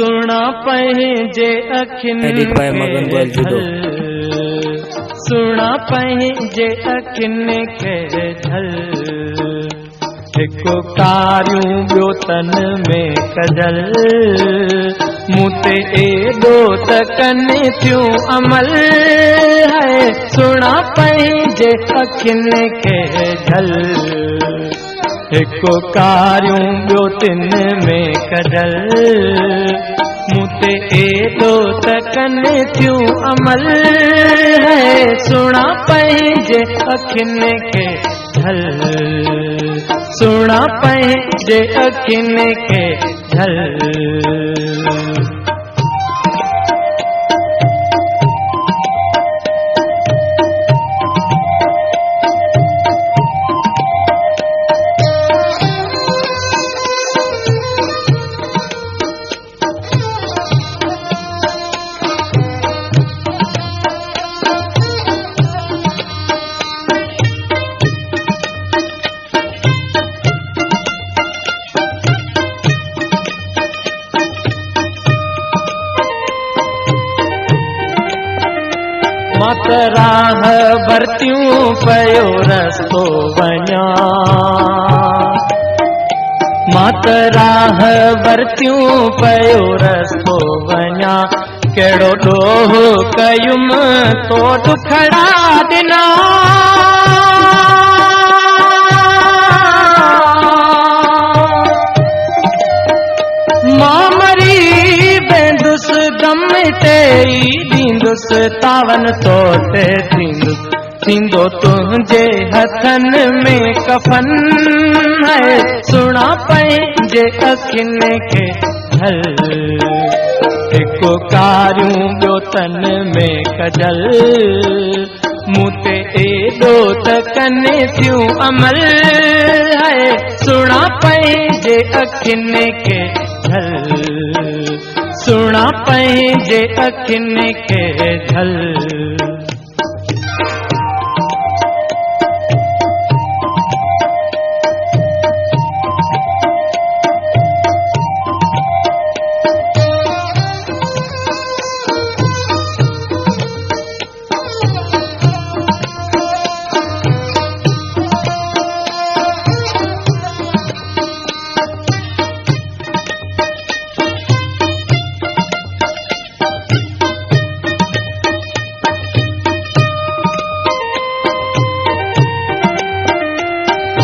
सुना पंहिंजे अखियुनि एडिट बाय मगन गोयल जुडो। सुना पंहिंजे अखियुनि खे झल हिकु कारियूं ॿियो तन में कजल मूं ते एॾो त कनि थियूं अमल है सुना पंहिंजे अखियुनि खे झल हिकु कारियूं ॿियो तिन में कजल मूं ते एॾो त कनि थियूं अमल है सुना पंहिंजे अखियुनि खे झल सुना पंहिंजे अखियुनि खे झल मां त राह भरतियूं पयो रस्तो वञा मां त राह भरतियूं पयो रस्तो वञा कहिड़ो ॾोह कयुमि तो दुखड़ा ॾिना मां मरी वेंदुसि गम ते ॾींदुसि तावन तो ते थींदो तुंहिंजे हथनि में कफन है सुना पंहिंजे अखियुनि खे झल हिकु कारियूं ॿियो तन में कजल मूं ते एॾो त कनि थियूं अमल है सुना पंहिंजे अखियुनि खे झल सुना पंहिंजे अखियुनि खे झल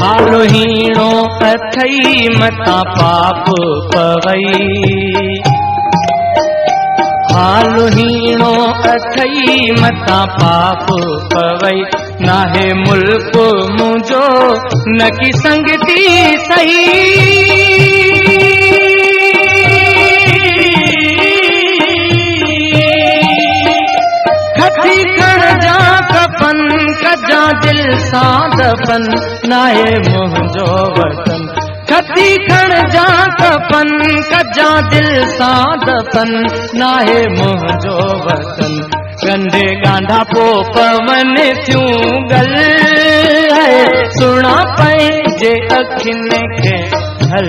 हालो हीणो अथई मतां पाप पवई हालो हीणो अथई मतां पाप पवई नाहे मुल्क मुंहिंजो न की संगती सही खती खण जा कफन कजा दिल सां दफन नाहे मुंहिंजो वतन खती खण जा कफन कजा दिल सां दफन नाहे मुंहिंजो वतन कंधे गांधा पो पवन थियूं गल है सुना पंहिंजे अखियुनि खे झल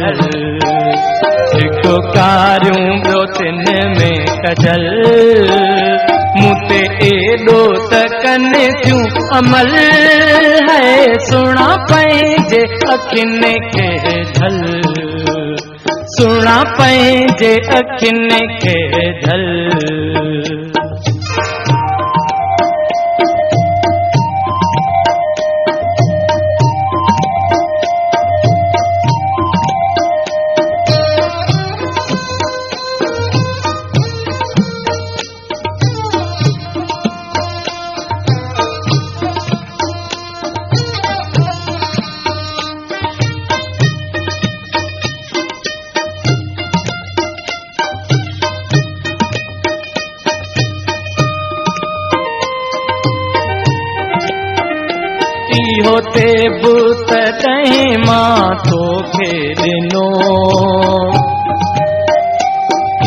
हिकु कारियूं ॿियो तिन में कजल मूं ते एॾो त कनि थियूं अमल है सुना पंहिंजे अखियुनि खे झल सुना पंहिंजे अखियुनि खे झल इहो ते बुत तंहिं मां तोखे ॾिनो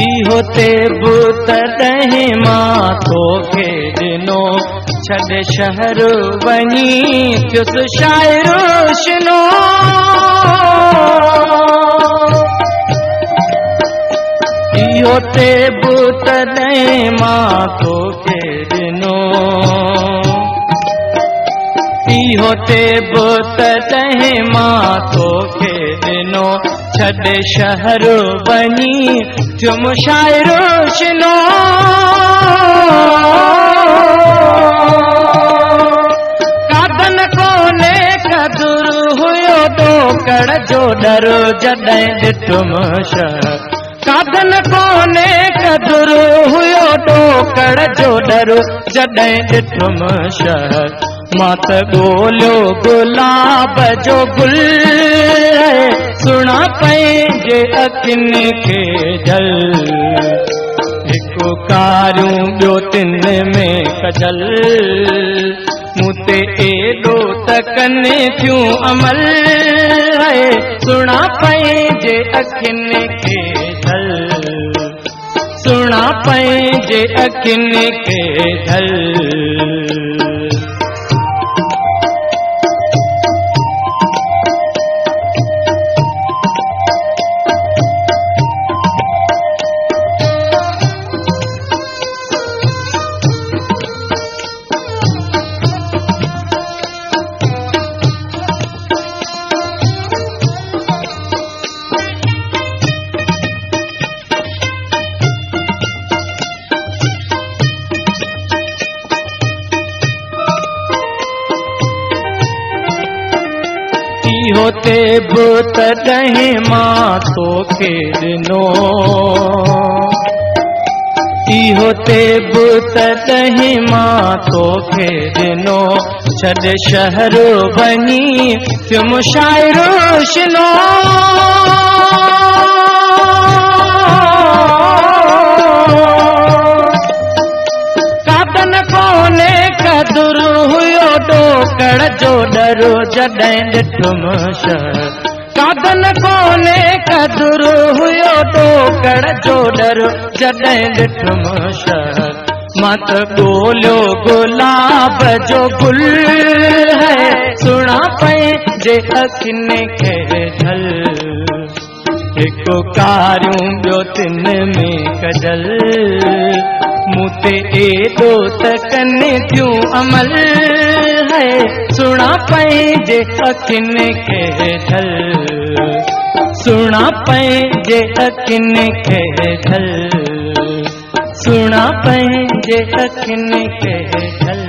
इहो ते बुत तंहिं मां तोखे ॾिनो छॾे शहर वञी थियुसि शाइरो शिनो इहो ते बूत तॾहिं मां तोखे ॾिनो इहो ते बूत तॾहिं मां तोखे ॾिनो छॾे शहर वञी थियो मुशाइरो रोशनो कादन कोने कदुर हुयो ॾोकड़ जो डर जॾहिं ॾिठुम शहर कादन कोने कदुर हुयो ॾोकड़ जो डर जॾहिं ॾिठुम शहर मां त ॻोल्हियो गुलाब जो गुल सुणा पंहिंजे अखियुनि खे जल हिकु कारियूं ॿियो तिन में कजल मूं ते एॾो त कनि थियूं अमल सुणा पंहिंजे अखियुनि खे जल सुणा पंहिंजे अखियुनि खे जल ते बूत तॾहिं मां तोखे ॾिनो इहो ते बूत तॾहिं मां तोखे ॾिनो छॾे शहर वञी थियो मुशाइरो रोशनो कादन कोने कदुर हुयो ॾोकड़ जो डर जॾहिं ॾिठुम शहर कादन कोने कदुर हुयो ॾोकड़ जो डर जॾहिं ॾिठुम शहर मां त ॻोल्हियो गुलाब जो गुल सुणा पंहिंजे अखियुनि खे ढल हिकु कारियूं ॿियो तिन में कजल मूं ते एॾो त कनि थियूं अमल सुणा पंहिंजे अखियुनि खे ढल सुणा पंहिंजे अखियुनि खे ढल सुणा पंहिंजे अखियुनि खे ढल